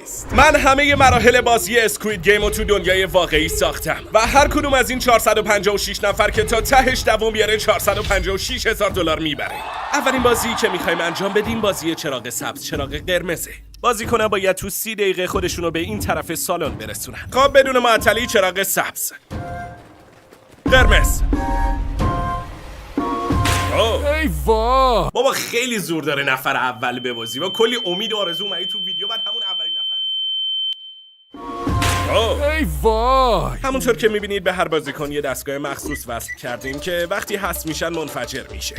نیست. من همه مراحل بازی اسکوید گیم رو تو دنیای واقعی ساختم و هر کدوم از این 456 نفر که تا تهش دووم بیاره 456,000 دلار میبره. اولین بازی که میخوایم انجام بدیم بازی چراغ سبز چراغ قرمزه. بازیکن‌ها باید تو 30 دقیقه خودشونو به این طرف سالن برسونن. خب بدون معطلی چراغ سبز، قرمز. ای وا بابا خیلی زور داره نفر اول ببازی و کلی امید و آرزو اومدی تو ویدیو بعد همون اولین نفر ای وای. همونطور که میبینید به هر بازیکن یه دستگاه مخصوص وصل کردیم که وقتی هست میشن منفجر میشه.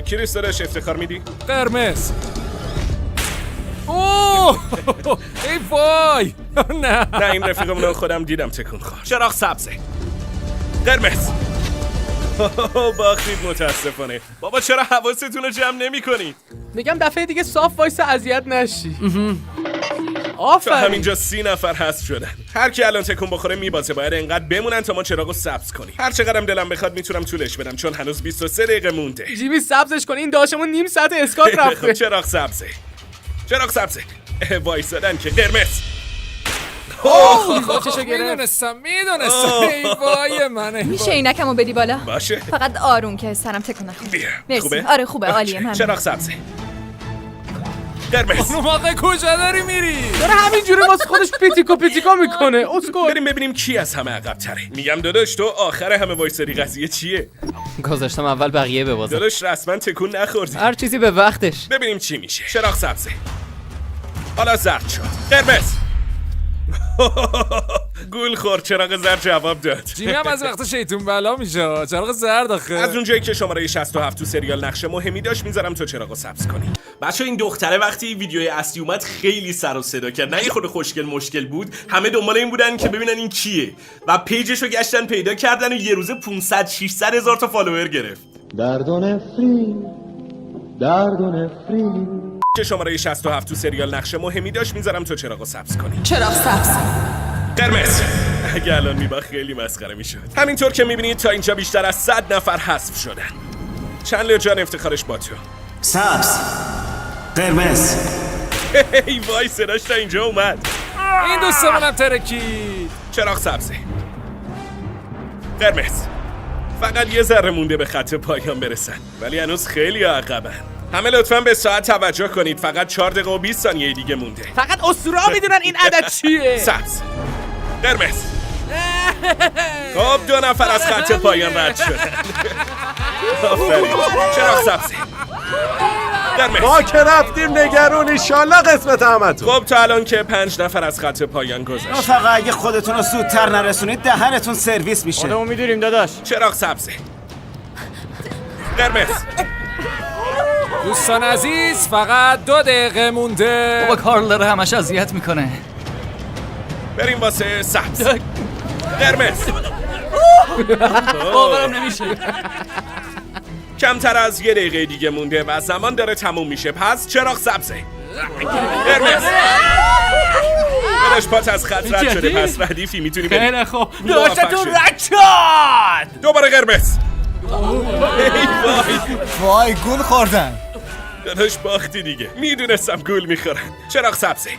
کریس داداش افتخار میدی؟ قرمز. اوه ای وای. نه این رفیقمونو خودم دیدم تکون خورد. چراغ سبزه، قرمز. باختید متاسفانه. بابا چرا حواستون رو جمع نمی کنید؟ میگم دفعه دیگه صاف وایس اذیت نشی. تا آفرین. همینجا 30 نفر هست شدن. هر کی الان تکون بخوره میبازه. باید انقدر بمونن تا ما چراغو سبز کنیم. هر چقدرم دلم بخواد میتونم طولش بدم چون هنوز 23 دقیقه مونده. جیبی سبزش کن، این داشمون نیم ساعت اسکات رفته. چراغ سبزه، چراغ سبزه. وایسادن که قرمز. خودشو گرفت. میدونستم ای وای منه. میشه اینکمو بدی بالا؟ باشه. فقط آروم که سرم تکون نخوره. بیا. مرسی. خوبه؟ آره خوبه، عالیه. ممنون. چراغ سبزه، قرمز. اون موقع کجا داری میری؟ داره همینجوری واسه خودش پیتیکو میکنه. اسکل. بریم ببینیم کی از همه عقب تره. میگم داداش تو آخر همه وایسادی، قضیه چیه؟ گذاشتم اول بقیه ببازن. داداش رسما تکون نخوردی. هر چیزی به وقتش. ببینیم چی میشه. چراغ سبزه، حالا زرد شد، قرمز. گول خورد، چراغ زرد جواب داد. جیمی هم از وقت شیطون بلا میشه. چراغ زرد آخه. از اونجایی که شماره 67 تو سریال نقش مهمی داشت میذارم تو چراغو سبز کنی. بچه این دختره وقتی ویدیوی اصلی اومد خیلی سر و صدا کرد. نه یه خود خوشگل مشکل بود. همه دنبال این بودن که ببینن این کیه و پیجشو گشتن پیدا کردن و یه روزه 500-600 هزار تا فالوور گرفت. درد و نفرین که شماره 67 تو سریال نقش مهمی داشت میذارم تو چراغو سبز کنی. چراغ سبز، قرمز. اگه الان میباخت خیلی مسخره میشد. همینطور که میبینید تا اینجا بیشتر از 100 نفر حذف شدن. چندلر جان افتخارش با تو. سبز، قرمز. ای وای صداش تا اینجا اومد. این دوستمونم ترکید. چراغ سبزه، قرمز. فقط یه ذره مونده به خط پایان برسن ولی هنوز خیلی عقبن. همه لطفاً به ساعت توجه کنید. فقط 4 دقیقه و 20 ثانیه دیگه مونده. فقط اسطوره‌ها میدونن این عدد چیه. سبز، قرمز. خب 2 نفر از خط پایان رد شدن. آفرین. چراغ سبزه، قرمز. ما که رفتیم نگرون ایشالله قسمت همتون. خب تا الان که 5 نفر از خط پایان گذشت. رفقا اگه خودتون رو زودتر نرسونید دهنتون سرویس میشه. خودمون میدونیم داداش. چراغ سبزه، قرمز. دوستان عزیز فقط 2 دقیقه مونده. بابا کارل داره همش اذیت میکنه. بریم واسه سبز، قرمز. باورم نمیشه. کمتر از 1 دقیقه دیگه مونده و زمان داره تموم میشه. پس چراغ سبزه، قرمز. داداش پات از خط رد شده پس ردیفی میتونی بری. خیلی خوب. داشتتون رد شد. دوباره قرمز. ای وای وای گول خوردن. داداش باختی دیگه. میدونستم گول میخورن. چراغ سبزه،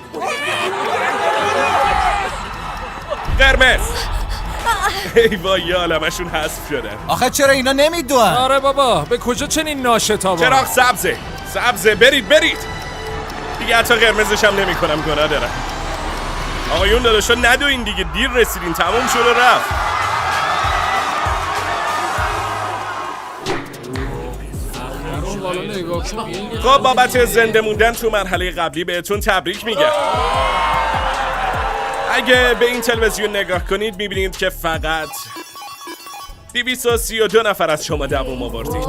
قرمز. ای وای یا عالمشون حذف شدن. آخه چرا اینا نمیدونن؟ آره بابا به کجا چنین ناشتابا. چراغ سبزه، سبزه. برید دیگه. حتی قرمزش هم نمی کنم، گناه دارم. آقایون داداشا ندوین دیگه، دیر رسیدین. تموم شد و رفت. خب بابت زنده موندن تو مرحله قبلی بهتون تبریک میگم. اگه به این تلویزیون نگاه کنید میبینید که فقط 232 نفر از شما دووم آوردید.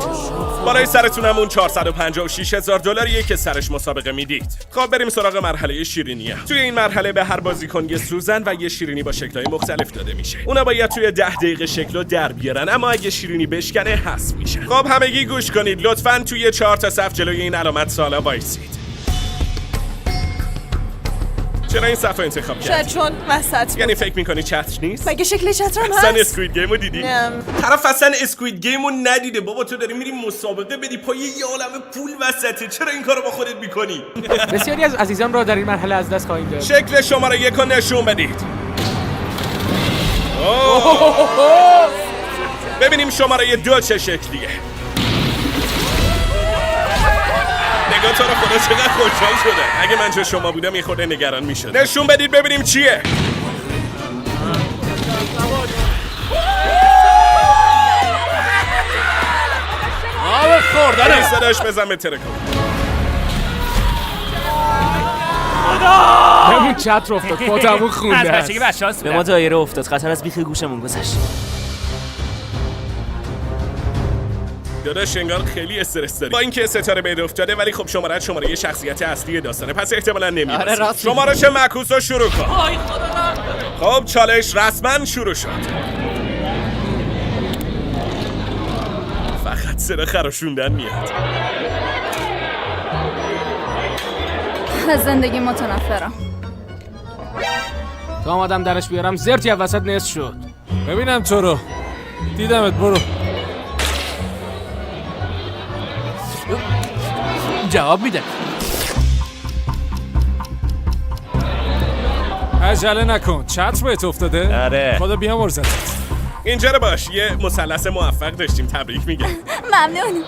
بالای سرتون همون 456,000 دلاریه که سرش مسابقه میدید. خب بریم سراغ مرحله شیرینیه. توی این مرحله به هر بازیکن یه سوزن و یه شیرینی با شکل‌های مختلف داده میشه. اونا باید توی 10 دقیقه شکلو در بیارن، اما اگه شیرینی بشکنه حذف میشه. خب همگی گوش کنید لطفاً. توی 4 تا صف جلوی این علامت سوالا وایسید. چرا این صفحه انتخاب شاید کردی؟ چون وسط یعنی بود. فکر میکنی چتر نیست؟ مگه شکل چترم اصلا هست؟ اسکوید گیمو دیدی؟ نه. طرف اصلا اسکوید گیمو ندیده. بابا تو داری میری مسابقه بدی پای یه عالمه پول وسطه. چرا این کارو با خودت میکنی؟ بسیاری از عزیزان را در این مرحله از دست خواهیم داد. شکل شماره 1 رو نشون بدید. اوه. ببینیم شماره 2 چه شکلیه. نگاه تو رو خدا چقدر خوشحال شده. اگه من جای شما بودم یه خورده نگران میشد. نشون بدید ببینیم چیه. آب خوردنه. صداش بزن به ترکون. همون چتر افتاد پاتمون خونده است. به ما دایره افتاد، خطر از بیخ گوشمون گذشت. داداش انگار خیلی استرس داری. با اینکه ستاره بهت افتاده ولی خب شماره یه شخصیت اصلی داستانه، پس احتمالاً نمی‌رسی. آره راست. شمارش معکوس رو شروع کن. خب چالش رسما شروع شد. فقط صدا خراشوندن میاد. از زندگی متنفرم. تا آمدم درش بیارم زرتی از وسط نصف شد. ببینم تو رو. دیدمت، برو. جواب میده. عجله نکن. چتر بهت افتاده؟ آره. خدا بیامرزت. اینجا رو باش. یه مثلث موفق داشتیم. تبریک میگم. ممنون.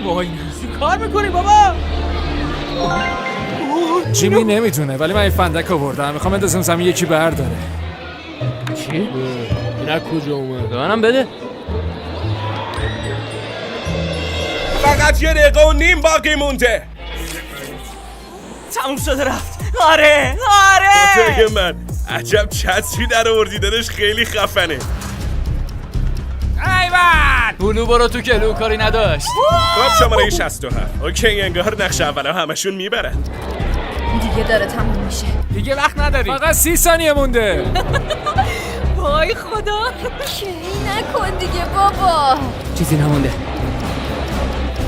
وای کار میکنی بابا؟ جیمی نمیتونه ولی من این فندک آوردم. میخوام اندازم زمین یکی برداره. چی؟ این از کجا اومد؟ منم بده. فقط 1 دقیقه و نیم باقی مونده. تموم شده رفت. آره. خدای من عجب چتری در آوردی داداش. خیلی خفنه. بلو برو تو کلو کاری نداشت. خب شماره 67. اوکی انگار نقش اولا همشون میبرن. دیگه داره تموم میشه. دیگه وقت نداری. فقط 30 ثانیه مونده. وای خدا. کی نکن دیگه بابا. چیزی نمونده.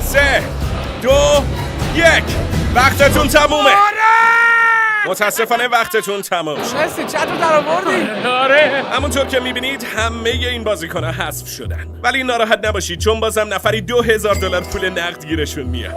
3 2 1 وقتتون تمومه. متاسفانه وقتتون تمام شد. مرسی چتر در آوردی. آره. همونطور که میبینید همه این بازیکن‌ها حذف شدن. ولی ناراحت نباشید چون بازم نفری $2000 پول نقد گیرشون میاد.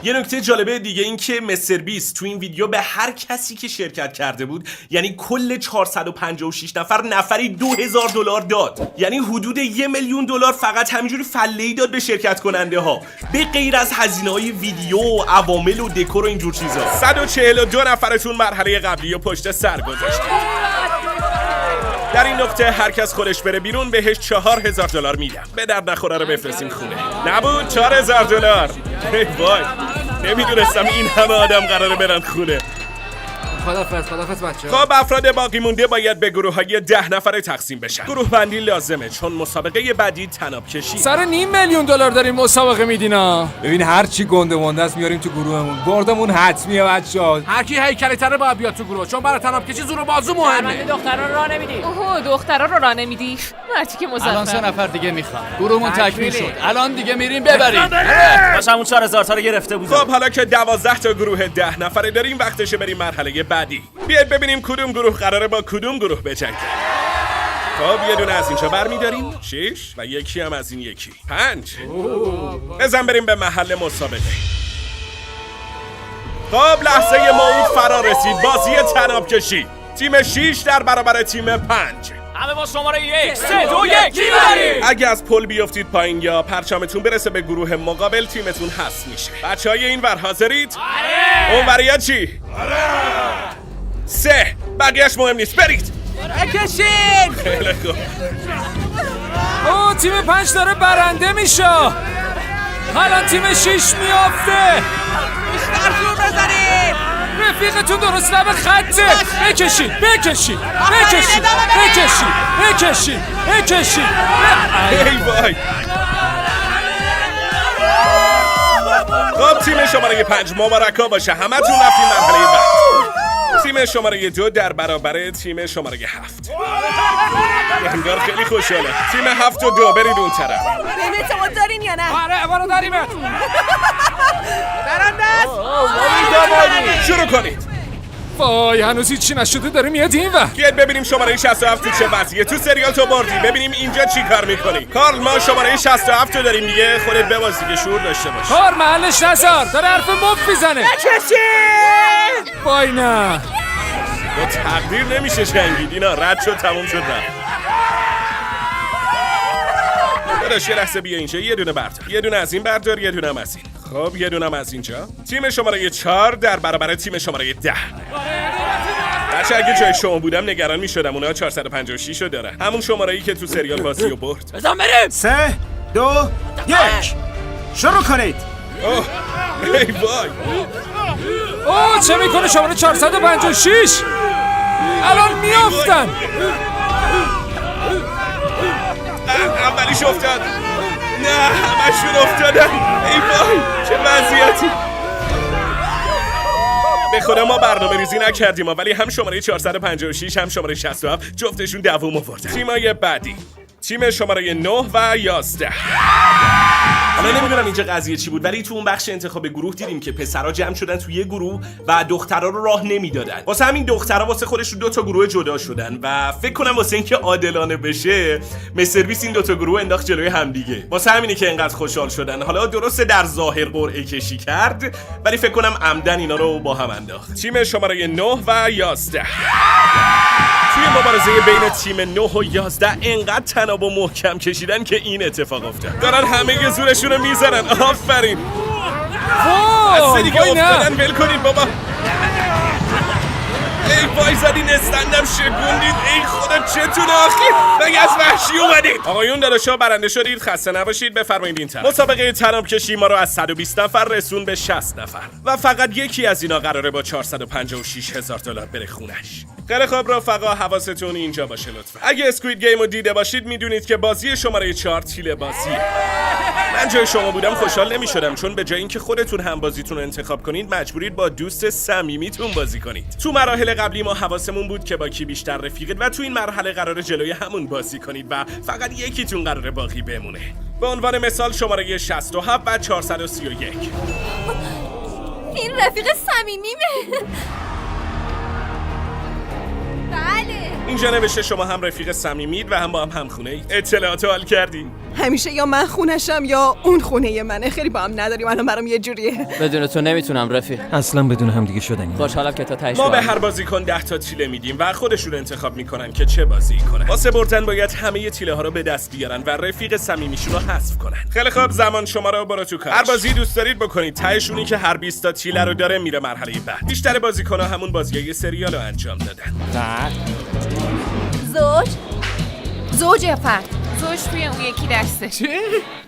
یه نکته جالبه دیگه این که مستر بیست تو این ویدیو به هر کسی که شرکت کرده بود، یعنی کل 456 نفر، نفری $2000 داد. یعنی حدود $1,000,000 فقط همینجوری فله‌ای داد به شرکت کننده ها، به غیر از هزینه‌های ویدیو و عوامل و دکور و اینجور چیزا. 142 نفرتون مرحله قبلی و پشت سر گذاشتن. در این نقطه هر کس خودش بره بیرون بهش $4000 میدم. به درد نخوره رو بفرستیم خونه. نبود $4000. وای نمیدونستم این همه آدم قراره برن خونه. خدافظ بچه. خب افراد باقی مونده باید به گروه های 10 نفره تقسیم بشن. گروه بندی لازمه چون مسابقه بعدی طناب کشی. سر $500,000 داریم مسابقه میدینا. ببین هر چی گنده مونده است میاریم تو گروهمون. بردمون حتمیه بچه‌ها. هر کی هیکلی تره باید بیاد تو گروه چون برای طناب کشی زور و بازو مهمه. دخترا رو راه نمیدی. اوه دخترا رو راه نمیدی. مرتی که مزخرف. الان 3 نفر دیگه میخوان. گروهمون تکمیل شد. الان دیگه میریم ببریم. باشه همون 4000 تا رو گرفته بودم. خب حالا که 12 تا گروه 10 نفره داریم وقتشه بریم مرحله بعدی. بیاید ببینیم کدوم گروه قراره با کدوم گروه بجنگه. خب یه دونه از اینجا برمی‌داریم 6 و یکی هم از این یکی 5. بزن بریم به محل مسابقه. خب لحظه موعود فرا رسید. بازی طناب کشی. تیم 6 در برابر تیم 5. همه با شماره 1 3 2 1 میبریم. اگه از پل بیافتید پایین یا پرچمتون برسه به گروه مقابل تیمتون حذف میشه. بچهای این ور حاضرید؟ آره. اون وریا چی؟ آره. 3 بقیه‌اش مهم نیست برید. بکشین. خیلی خوب. اوه تیم 5 داره برنده میشه. الان تیم 6 میافته. بیشتر زور بزنید. رفیقتون درست لب خطه. بکشید بکشید بکشید بکشید بکشید بکشید. ای وای. خب تیم شماره 5 مبارکا باشه. همتون رفتین مرحله بعد. تیم شماره 2 در برابر تیم شماره 7. انگار خیلی خوشحاله. تیم 7 و 2 برید اون طرف. بهم اعتماد دارین یا نه؟ آره برو داریمت. برنده است. شروع کنید. وای هنوز هیچی نشده داره میاد این وقت. بیاید ببینیم شماره 67 تو چه وضعیه. تو سریال تو بردی، ببینیم اینجا چی کار میکنی. کارل ما شماره 67 رو داریم دیگه، خودت بباز دیگه، شعور داشته باش. کار محلش نذار، داره حرف مفت میزنه. وای نه با تقدیر نمیشه جنگید، اینا رد شد تموم شد رفت. داداش یه لحظه بیا اینجا، یه دونه بردار، یه دونه از این بردار، یه دونه از این. خب یه دونه از اینجا. تیم شماره 4 در برابر تیم شماره 10. بچه اگه جای شما بودم نگران میشدم، اونا 456 رو دارن، همون شماره‌ای که تو سریال بازی رو برد. بزن بریم. 3 2 1 شروع کنید. اوه ای وای، اوه چه میکنه شماره 456 الان میافتن. اولیش افتاد. نه همشون افتادن. ای وای چه وضعیتی. به خدا ما برنامه ریزی نکردیم، ولی هم شماره 456 هم شماره 67 جفتشون دوم آوردن. تیمای بعدی تیم شماره 9 و 11. حالا نمیدونم اینجا قضیه چی بود، ولی تو اون بخش انتخاب گروه دیدیم که پسرا جمع شدن تو یه گروه و دخترا رو راه نمیدادن. واسه همین دخترا واسه خودشون 2 تا گروه جدا شدن و فکر کنم واسه اینکه عادلانه بشه مستر این 2 تا گروه انداخت جلوی همدیگه. واسه همینه که انقدر خوشحال شدن. حالا درسته در ظاهر قرعه کشی کرد، ولی فکر کنم عمدن اینا رو با هم انداخت. تیم شماره 9 و 11. توی مبارزه بین تیم 9 و 11 انقدر تناب و محکم کشیدن که این اتفاق افتاد. دارن همه زورشون رو میزنن. آفرین. وای دیگه افتادن، ول کنید بابا. ای وای زدین استندم شگوندید. ای خدا چتون آخی مگه از وحشی اومدید. آقایون داداشا برنده شدید، خسته نباشید. بفرمایید این طرف. مسابقه تناب کشی ما رو از 120 نفر رسون به 60 نفر و فقط یکی از اینا قراره با 456,000 دلار بره خونش. خیلی خوب رفقا، حواستون اینجا باشه لطفا. اگه اسکوید گیم رو دیده باشید میدونید که بازی شماره 4 تیله بازیه. من جای شما بودم خوشحال نمی‌شدم، چون به جای اینکه خودتون هم بازیتون رو انتخاب کنید مجبورید با دوست صمیمیتون بازی کنید. تو مراحل قبلی ما حواسمون بود که با کی بیشتر رفیقید و تو این مرحله قراره جلوی همون بازی کنید و فقط یکیتون قراره باقی بمونه. به عنوان مثال شماره 67 و 431. این رفیق صمیمیمه. بله. اینجا نوشته شما هم رفیق صمیمید و هم با هم همخونه اید. اطلاعات حال کردین؟ همیشه یا من خونشم یا اون خونه منه. خیلی با هم نداریم، الان برام یه جوریه. بدون تو نمیتونم رفیق. اصلا بدون هم دیگه شدنی. خوشحالم که تا تهش. ما به هر بازیکن 10 تا تیله میدیم و خودشون انتخاب میکنن که چه بازی کنن. واسه بردن باید همه تیله ها رو به دست بیارن و رفیق صمیمیشون رو حذف کنن. خیلی خوب، زمان شما رو برو تو کار. هر بازی دوست دارید بکنید. تهشونی که هر 20 تا تیله رو داره میره مرحله بعد. بیشتر بازیکن‌ها همون بازیای سریال رو انجام دادن. زوج یا فرد؟ زوج توی اون یکی دسته.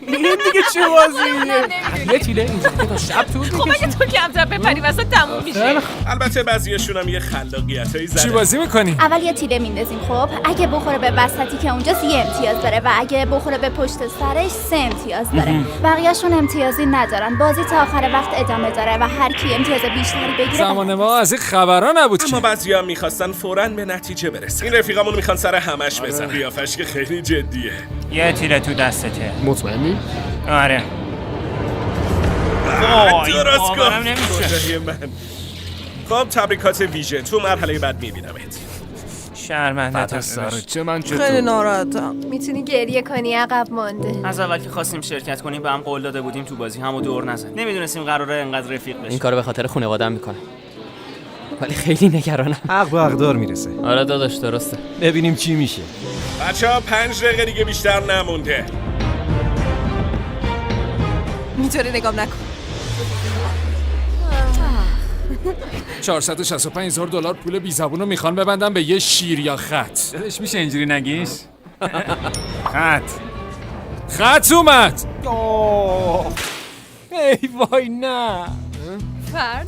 این دیگه چه بازیه؟ یه تیله اینجا که تا شب طول خب اگه تو کمتر بپری وسط تموم میشه. البته بعضیاشون هم یه خلاقیتایی زدن. چی بازی میکنی؟ اول یه تیله میندازیم. خب اگه بخوره به وسطی که اونجاست یه امتیاز داره و اگه بخوره به پشت سرش 3 امتیاز داره. بقیه‌شون امتیازی ندارن. بازی تا آخر وقت ادامه داره و هر کی امتیاز بیشتری بگیره. زمان ما از این خبرا نبود اما که. بعضیا میخواستن فوراً به نتیجه برسن. این رفیقامون میخوان سر همش بزن. قیافش که خیلی جدیه. یه تیله تو دستته. مطمئنی؟ آره. درست باورم گفت. نمیشه. خدای من. خب تبریکات ویژه، تو مرحله بعد میبینمت. شرمنده چه من خیلی ناراحتم. میتونی گریه کنی، عقب مونده. از اول که خواستیم شرکت کنیم به هم قول داده بودیم تو بازی همو دور نزن. نمیدونستیم قراره انقدر رفیق بشیم. این کارو به خاطر خانواده‌ام میکنم. ولی خیلی نگرانم. حق به حقدار میرسه. آره داداش درسته. ببینیم چی میشه. بچه‌ها 5 دقیقه دیگه بیشتر نمونده. اینطوری نگام نکن. 465,000 دلار پول بی زبون رو میخوان ببندن به یه شیر یا خط. دلش میشه اینجوری نگیش؟ خط اومد. ای وای نه. فرد.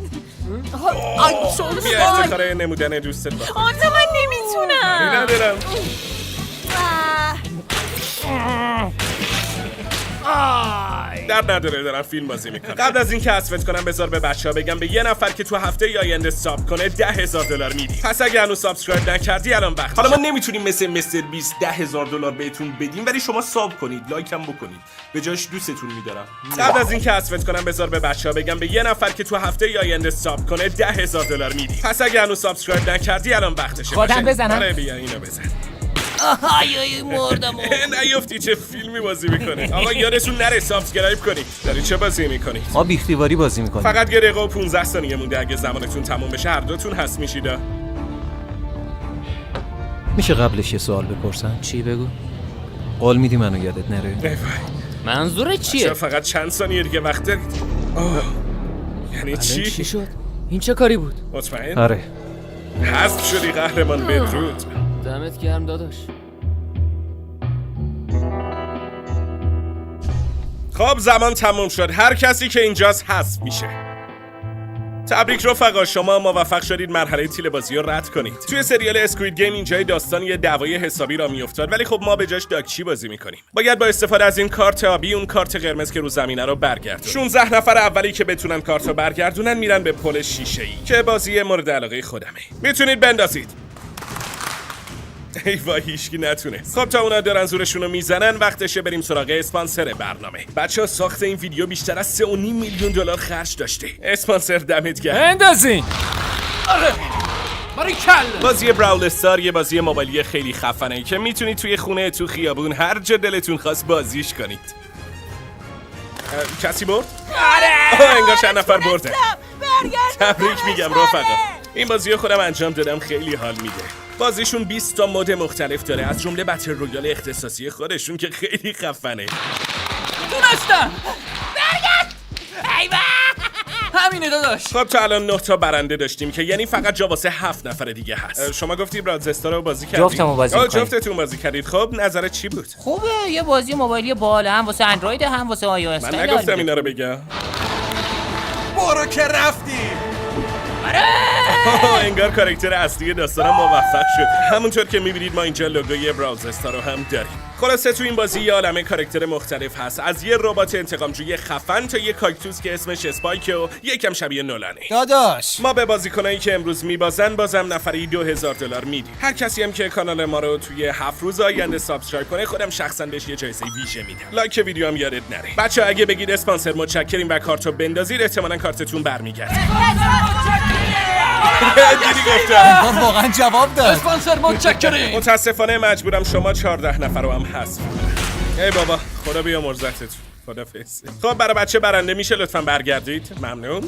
بیا افتخار نمودن دوستت با خود. آن من نمیتونم. ندارم. در نداره دارم فیلم بازی میکنم. قبل از اینکه حذفت کنم بذار به بچه‌ها بگم به یه نفر که تو هفته آینده ساب کنه $10,000 میدی. پس اگه هنوز سابسکرایب نکردی الان وقت. حالا ما نمیتونیم مثل مستر بیست $10,000 بهتون بدیم، ولی شما ساب کنید، لایک هم بکنید. به جاش دوستتون میدارم. قبل از اینکه حذفت کنم بذار به بچه‌ها بگم به یه نفر که تو هفته آینده ساب کنه $10,000 میدی. پس اگه هنوز سابسکرایب نکردی الان وقتشه. خودم بزنم؟ آره بیا اینو بزن. آهای مردم. نیفتی چه فیلمی بازی میکنه. آقا یادتون نره سابسکرایب کنید. داری چه بازی میکنید؟ ما بیختیواری بازی میکنیم. فقط 1 دقیقه و 15 ثانیه مونده. اگه زمانتون تموم بشه هر دوتون هست میشیدا. میشه قبلش یه سوال بپرسم؟ چی بگو؟ قول میدی منو یادت نره؟ منظورت چیه؟ فقط چند ثانیه دیگه وقت دارید. یعنی چی شد؟ این چه کاری بود؟ مطمئن؟ آره. حذف شدی قهرمان. بدرود. دمت گرم داداش. خب زمان تموم شد. هر کسی که اینجاست حذف میشه. تبریک رفقا، شما موفق شدید مرحله تیل بازی رو رد کنید. توی سریال اسکوید گیم اینجای داستان یه دعوای حسابی را میافتاد، ولی خب ما به جاش داکچی بازی میکنیم. باید با استفاده از این کارت آبی اون کارت قرمز که رو زمینه رو برگردون. 16 نفر اولی که بتونن کارت رو برگردونن میرن به پل شیشه‌ای که بازی مورد علاقه خودمه. میتونید بندازید. ای وای هیچکی نتونه. خب تا اونا دارن زورشون رو میزنن وقتشه بریم سراغ اسپانسر برنامه. بچه‌ها ساخت این ویدیو بیشتر از $3.5 میلیون خرج داشته. اسپانسر دمت گرم. اندازین. بازی براول استار یه بازی موبایلی خیلی خفنه که میتونید توی خونه، تو خیابون، هر جا دلتون خواست بازیش کنید. کسی برد؟ آره. انگار چند نفر بردن. تبریک میگم رفقا. این بازی خودم انجام دادم، خیلی حال میده. بازیشون 20 تا مود مختلف داره، از جمله بتل رویال اختصاصی خودشون که خیلی خفنه. تونستم. برگرد. ایوه. همینه داداش. خب تا الان 9 تا برنده داشتیم که یعنی فقط جا واسه 7 نفر دیگه هست. شما گفتی براول استار رو بازی کردید؟ جفتمو بازی کردم. جفتتون بازی کردید. خب نظرت چی بود؟ خوبه، یه بازی موبایلی باحال، هم واسه اندروید هم واسه آی او اس. من نگفتم اینا رو بگم. برو که رفتی. انگار کاراکتر اصلی داستانم موفق شد. همونطور که میبینید ما اینجا لوگوی براول استار رو هم داریم. خلاصه تو این بازی یه عالمه کاراکتر مختلف هست، از یه ربات انتقامجوی خفن تا یه کاکتوس که اسمش اسپایکه و یکم شبیه نولانه. داداش ما به بازیکنایی که امروز میبازن بازم نفری $2,000 میدیم. هر کسی هم که کانال ما رو توی 7 روز آینده سابسکرایب کنه خودم شخصا بهش یه جایزه ویژه میدم. لایک ویدیو هم یادت نره. بچه‌ها اگه بگید اسپانسر متشکریم و کارتو بندازید احتمالاً کارتتون برمیگرده. دیدی گفتم. واقعا جواب داد. اسپانسر متشکریم. متاسفانه مجبورم شما 14 نفر رو هم حذف کنم. ای بابا خدا بیامرزتتون. خدافظ. خب برای بچه برنده میشه لطفاً برگردید. ممنون.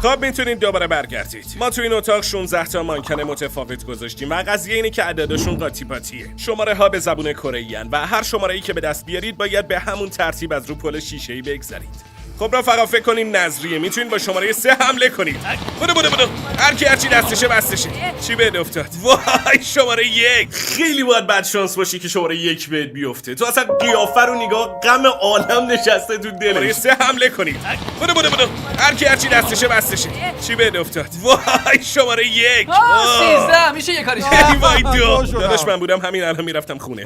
خب میتونید دوباره برگردید. ما تو این اتاق 16 تا مانکن متفاوت گذاشتیم و قضیه اینه که عددشون قاطی پاتیه. شماره ها به زبون کره ای و هر شماره‌ای که به دست بیارید باید به همون ترتیب از رو پل شیشه‌ای بگذرید. خب رفقا فکر کنیم نظریه میتونید با شماره 3 حمله کنید. بدو هر کی هرچی دستشه بستشه. چی بهت افتاد؟ وای شماره 1. خیلی باید بد شانس باشی که شماره 1 بهت بیفته. تو اصلا قیافه رو نگاه، غم عالم نشسته تو دلش. شماره 3 حمله کنید. بدو هر کی هرچی دستشه بستشه. چی بهت افتاد؟ وای شماره 1. 13 میشه یه کاریش. وای داداش من بودم همین الان میرفتم خونه.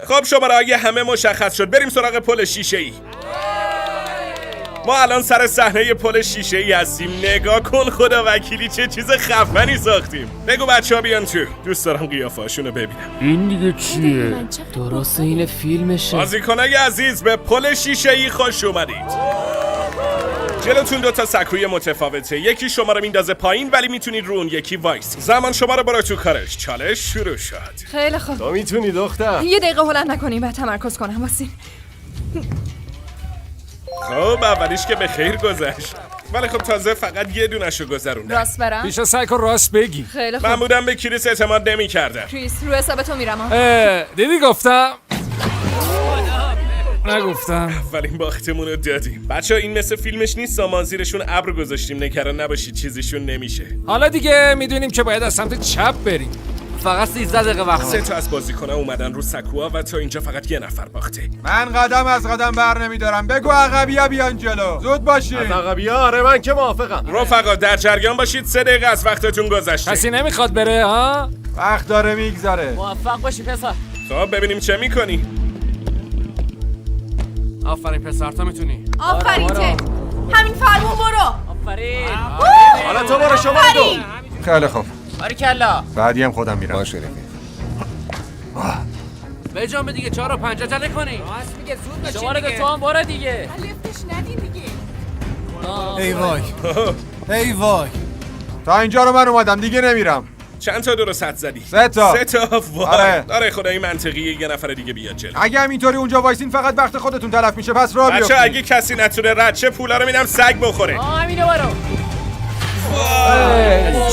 خب شماره‌های همه مشخص شد. بریم سراغ پل شیشه‌ای. ما الان سر صحنه پل شیشه‌ای هستیم. نگاه کن خدا وکیلی چه چیز خفنی ساختیم. بگو بچه‌ها بیان تو. دوست دارم قیافه‌هاشونو ببینم. این دیگه چیه؟ درست این فیلمشه. بازیکنای عزیز به پل شیشه‌ای خوش اومدید. جلوتون 2 تا سکوی متفاوته. یکی شما رو میندازه پایین ولی میتونید رو اون یکی وایس. زمان شما رو برای تو کارش. چالش شروع شد. خیلی خوب. تو میتونی دختر. یه دقیقه هلند نکنیم و تمرکز کنم واسین. خب اولیش که به خیر گذشت، ولی خب تازه فقط یه دونشو گذروندم. راست برم؟ بیشتر سعی کن راست بگی. خیلی خوب. من بودم به کریس اعتماد نمی‌کردم. کریس رو حساب تو میرم. دیدی گفتم؟ نگفتم. اولین باختمون رو دادیم. بچه‌ها این مثل فیلمش نیست، ما زیرشون ابر گذاشتیم، نگران نباشید چیزیشون نمیشه. حالا دیگه میدونیم که باید از سمت چپ بریم. فقط 13 دقیقه وقت. 3 تا از بازیکن‌ها اومدن رو سکوها و تا اینجا فقط یه نفر باخته. من قدم از قدم بر نمیدارم. بگو عقبیا بیان جلو. زود باشید. از عقبیا آره من که موافقم. رفقا در جریان باشید. 3 دقیقه از وقتتون گذشته. کسی نمیخواد بره ها؟ وقت داره میگذره. موفق باشی پسر. خب ببینیم چه می‌کنی. آفرین پسر، تو میتونی. آفرین ته همین فرمون برو. آفرین. حالا تو برو شما دو. خیلی خوب. باریکلا. بعدی هم خودم میرم. باشه به جنب دیگه 4 و 5 عجله کنی. راست میگه زود بشین. شما رو تو هم برو دیگه. لفتش ندین دیگه. ای وای ای وای تا اینجا رو من اومدم دیگه نمیرم. چند تا درست حد زدی؟ 3 تا. 3 تا. وای. آره. آره خدایی منطقیه، یه نفر دیگه بیاد جلو. اگه هم اینطوری اونجا وایسین فقط وقت خودتون تلف میشه، پس راه بچه بیافتین. اگه کسی نتونه رد شه پولا رو میدم سگ بخوره. همینو برو.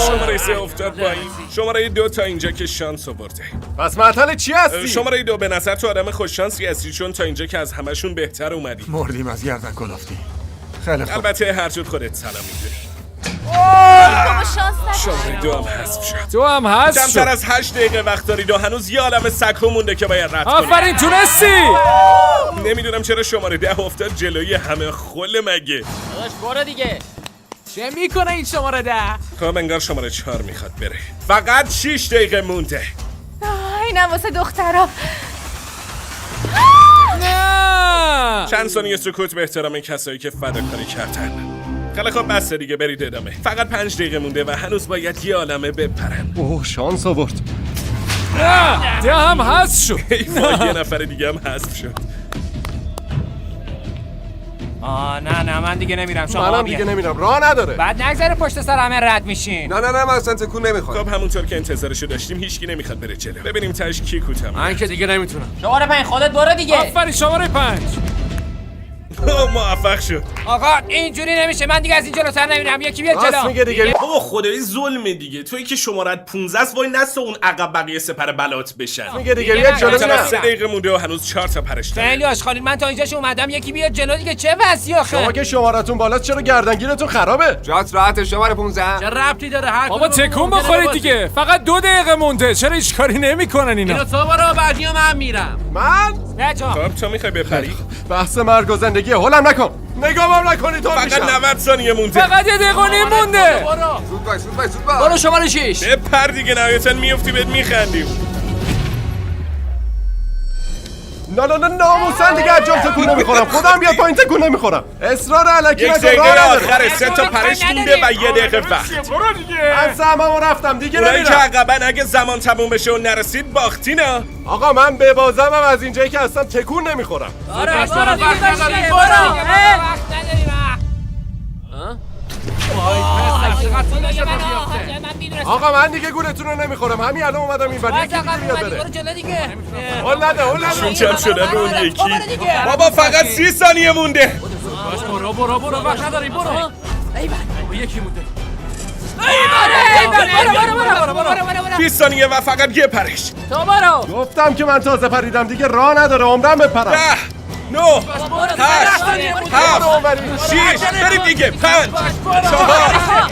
شماره 3 افتاد پایین. شماره 2 تا اینجا که شانس آورده. پس معطل چی هستی؟ شماره 2 به نظر تو آدم خوش شانسی هستی، چون تا اینجا که از همشون بهتر اومدی. مردیم از گردن کلافتی. خیلی خوب. البته هر جور خودت سلام میدونی. بابا شانس نداری. شماره 2 هم حذف شد. تو هم هست کمتر شد. از 8 دقیقه وقت دارید و هنوز یه عالمه سکو مونده که باید رد کنید. آفرین تونستی. نمیدونم چرا شماره 10 افتاد جلوی همه خل مگه. داداش برو دیگه. چه میکنه این شماره 10؟ خب انگار شماره 4 میخواد بره. فقط 6 دقیقه مونده. اینم واسه دخترا. نه. چند ثانیه سکوت به احترام کسایی که فداکاری کردن. خیلی خب بس دیگه، برید ادامه. فقط 5 دقیقه مونده و هنوز باید یه عالمه بپرن. اوه شانس آورد. نه. 10 هم هست شد. ای وای، یه نفر دیگه هم حذف شد. نه من دیگه نمیرم. شما منم دیگه نمیرم، راه نداره. بعد نگذره پشت سر همه رد میشین. نه من اصلا تکون نمیخوام. خب همونطور که انتظارشو داشتیم هیچکی نمیخواد بره جلو. ببینیم تاش کی کوتاه. من که دیگه نمیتونم. شماره 5 خودت برو دیگه. آفرین شماره 5. موفق شد. آقا اینجوری نمیشه، من دیگه از این جلوتر نمیرم. یکی بیاد راست جلو. میگه دیگه. بابا خدایی ظلمه دیگه. تویی که شمارت 15 است وای نسا اون عقب بقیه سپر بلات بشن. میگه دیگه بیا جلو مثلا میرم. 3 دقیقه مونده و هنوز 4 تا پرش داره. خیلی آشغالین، من تا اینجاش اومدم، یکی بیاد جلو دیگه. چه وضعی آخه؟ شما که شمارتون بالاست چرا گردنگیرتون خرابه؟ جات راحت. شماره 15. چه ربطی داره هر بابا تکون بخورید دیگه. فقط 2 دقیقه مونده. چرا هیچ کاری نمیکنن اینا؟ تو برو، بعدی من میرم. من؟ نه جا. خب تو میخوای بپری؟ بحث مرگ و زندگی هولم نکن. نگاهم نکنی تو فقط 90 ثانیه مونده. فقط 1 دقیقه و نیم مونده. زود باش. برو شماره 6. بپر دیگه، نهایتا میافتی بهت میخندیم. نه ناموسن دیگه از جام تکون نمیخورم. خودم بیاد پایین تکون نمیخورم. اصرار الکی یک نکن. دقیقه راه نداره. آخر 3 تا پرش مونده و 1 دقیقه وقت. من سهممو رفتم دیگه اونایی که نمیرم. عقبن اگه زمان تموم بشه و نرسید باختینا. آقا من ببازم از اینجایی که هستم تکون نمیخورم. برو وقت نداریم. آقا من دیگه گولتون رو نمیخورم. همین الان اومدم این ولی یکی دیگه بیاد بره. برو جلو دیگه. هول نده. شون چم شدن به اون یکی. بابا فقط 30 ثانیه مونده. برو وقت نداریم. برو. یکی مونده. 20 ثانیه و فقط یه پرش. تو برو. گفتم که من تازه پریدم دیگه راه نداره عمرم بپرم. 10 9 8 7 6 بریم دیگه 5 4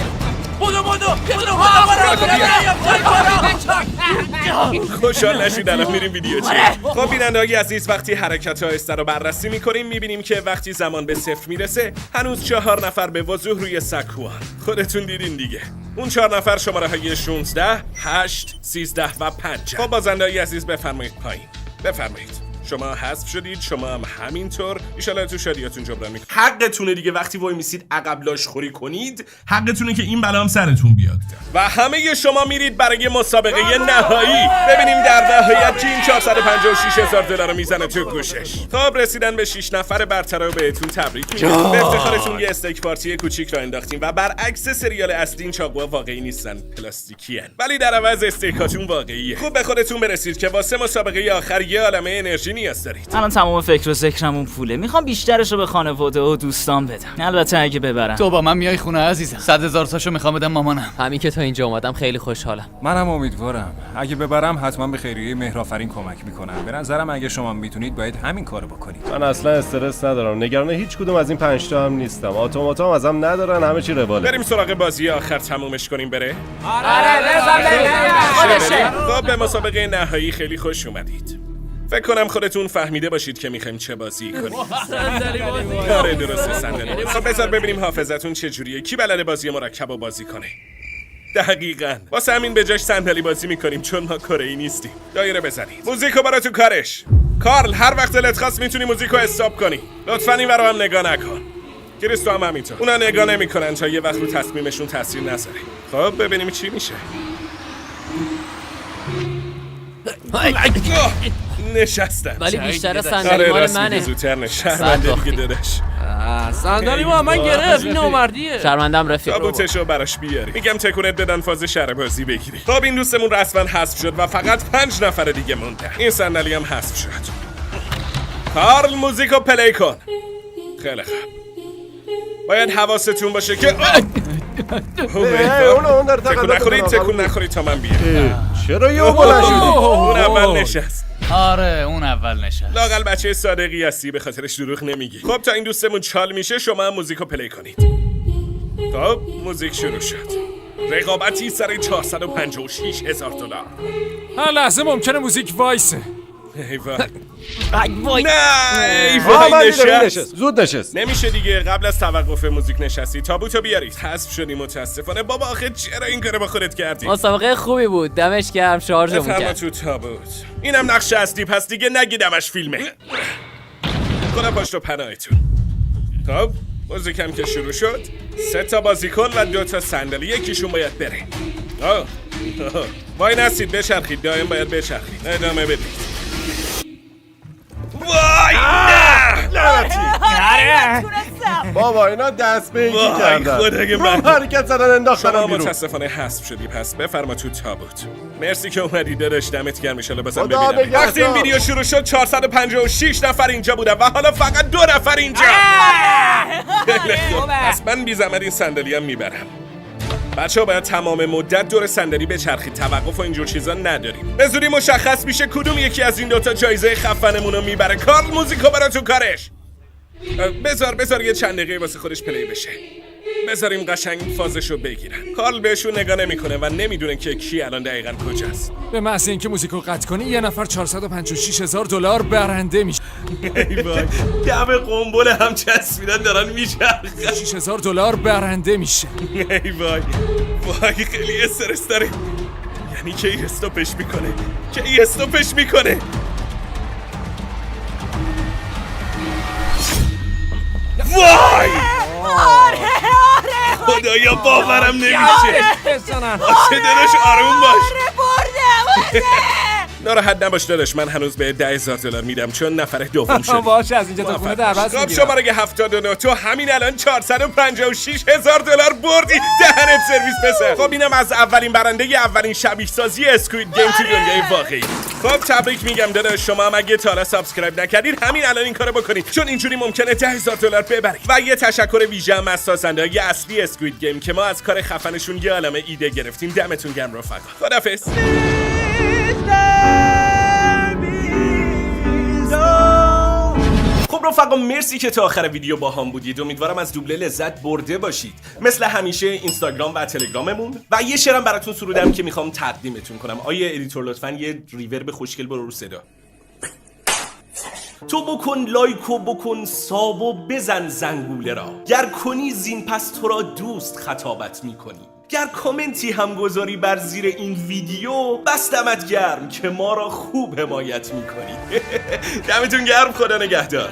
خوشحال نشید الان میریم ویدیو چه. خب بیننده‌های عزیز، وقتی حرکت آهسته رو بررسی میکنیم میبینیم که وقتی زمان به 0 میرسه هنوز 4 نفر به وضوح روی سکوان. خودتون دیدین دیگه. اون 4 نفر شماره های 16 8 13 و 5. خب بازنده‌های عزیز بفرمایید پایین. بفرمایید. شما حذف شدید، شما هم همینطور. ان تو شادیاتون جبران میکنه. حقتونه دیگه وقتی وای میسید عقب لاشخوری کنید، حقتونه که این بلا هم سرتون بیاد. و همه شما میرید برای مسابقه نهایی. ببینیم در نهایت کی این 456,000 دلار رو میزنه تو گوشش. خب رسیدن به 6 نفر برتر رو بهتون تبریک میگم. به افتخارتون یه استیک پارتی کوچیک را انداختیم و برعکس سریال اصلی این چاقوها واقعی نیستن، پلاستیکی ان. ولی در عوض استیکاتون واقعیه. خوب به خودتون برسید که واسه مسابقه آخر یه عالمه انرژی نیاز دارید. الان تمام فکر و ذکرمون پوله. میخوام بیشترش رو به خانواده و دوستان بدم. البته اگه ببرم. تو با من میای خونه عزیزم. 100,000 تاشو میخوام بدم مامانم. همین که تا اینجا اومدم خیلی خوشحالم. منم امیدوارم. اگه ببرم حتما به خیریه مهرآفرین کمک میکنم. به نظرم اگه شما میتونید باید همین کارو بکنید. من اصلا استرس ندارم. نگران هیچ کدوم از این 5 تا هم نیستم. اتوماتام ازم ندارن، همه چی رواله. بریم سراغ بازی آخر تمومش کنیم بره. خب به مسابقه نهایی خیلی خوش اومدید. فکر کنم خودتون فهمیده باشید که میخوایم چه بازی کنیم. آره درسته، صندلی. خب بذار ببینیم حافظتون چجوریه. کی بلده بازی مرکب و بازی کنه؟ دقیقاً. واسه همین به جاش صندلی بازی میکنیم چون ما کره‌ای نیستیم. دایره بزنید. موزیکو براتون کارش. کارل هر وقت دلت خواست میتونی موزیکو استاپ کنی. لطفاً این رو هم نگاه نکن. کریستو هم همینطور. اونا نگاه نمیکنن تا یه وقت رو تصمیمشون تاثیر نذاره. خب ببینیم چی میشه. نشستم. ولی بیشتر آره صندلی مال راست میگی منه. زودتر شرمنده دیگه داداش. صندلی ما من گرفت این نامردیه. شرمندم رفیق. تابوتشو براش بیاری. میگم تکونت بدن فاز شهر بازی بگیری. خب این دوستمون رسما حذف شد و فقط 5 نفر دیگه مونده. این صندلی هم حذف شد. کارل موزیکو پلی کن. خیلی خوب. باید حواستون باشه که اون در تکون نخورید تا من بیام. چرا یه بلند شدی؟ اون اول نشست. آره اون اول نشست. لاقل بچه صادقی هستی به خاطرش دروغ نمیگی. خب تا این دوستمون چال میشه شما هم موزیکو پلی کنید. خب موزیک شروع شد. رقابتی سر 456,000 دلار. هر لحظه ممکنه موزیک وایسه. ای وای. نه ای وای نشست. زود نشست. نمیشه دیگه قبل از توقف موزیک نشستی. تابوتو بیارید. حذف شدی متاسفانه. بابا آخه چرا این کارو با خودت کردی؟ مسابقه خوبی بود. دمش گرم شارژمون بفرما کرد. تو تابوت. اینم نقش اصلی پس دیگه نگیدمش فیلمه. خدا پشت و پناهتون. خب موزیکم که شروع شد 3 بازیکن و 2 صندلی یکیشون باید بره. وای نستید بچرخید دائم باید بچرخید. ادامه بدید. وای نه بابا اینا دست به یکی وای کردن. خدای من. حرکت زدن انداختن شما بیرون. متاسفانه حذف شدی پس بفرما تو تابوت. مرسی که اومدی داداش دمت گرم ان بازم خدا ببینم. نگهدار. وقتی این ویدیو شروع شد 456 نفر اینجا بودن و حالا فقط 2 نفر اینجا. خیلی خوب. پس من بی زحمت این صندلی هم میبرم. بچه‌ها باید تمام مدت دور صندلی بچرخید. توقف و اینجور چیزا نداریم. به زودی مشخص میشه کدوم یکی از این 2 جایزه خفنمون رو میبره. کارل موزیکو برا تو کارش. بذار یه چند دقیقه واسه خودش پلی بشه. بذاریم قشنگ فازشو بگیرن. کارل بهشون نگاه نمیکنه و نمیدونه که کی الان دقیقاً کجاست. به محض اینکه موزیکو قطع کنی یه نفر 456,000 دلار برنده میشه. ای وای دم قنبل هم چسبیدن دارن میچرخن. 6,000 دلار برنده میشه. ای وای خیلی استرس داره. یعنی کی استاپش میکنه. وای خدایا باورم نمیشه. آخه داداش آروم باش. ناراحت نباش داداش من هنوز به 10,000 دلار میدم چون نفر دوم شدی. باشه از اینجا تا خونه دربست خب میگیرم. شماره 79 تو همین الان 456,000 دلار بردی. دهنت سرویس پسر. خب اینم از اولین برنده اولین شبیه سازی اسکوید گیم تو دنیای واقعی. خب تبریک میگم داداش شما هم اگه تا حالا سابسکرایب نکردید همین الان این کارو بکنید چون اینجوری ممکنه 10,000 دلار ببرید. و یه تشکر ویژه هم از سازنده‌های اصلی اسکوید گیم که ما از کار خفنشون یه عالمه ایده گرفتیم. دمتون گرم رفقا. خدافظ. خب رفقا مرسی که تا آخر ویدیو با هم بودید. امیدوارم از دوبله لذت برده باشید. مثل همیشه اینستاگرام و تلگراممون و یه شعرم براتون سرودم که میخوام تقدیمتون کنم. آیه ادیتور لطفاً یه ریورب خوشگل برو رو صدا. تو بکن لایک و بکن ساب و بزن زنگوله را. گر کنی زین پس تو را دوست خطابت میکنی. گر کامنتی هم گذاری بر زیر این ویدیو بس دمت گرم که ما را خوب حمایت میکنی. دمتون گرم. خدا نگهدار.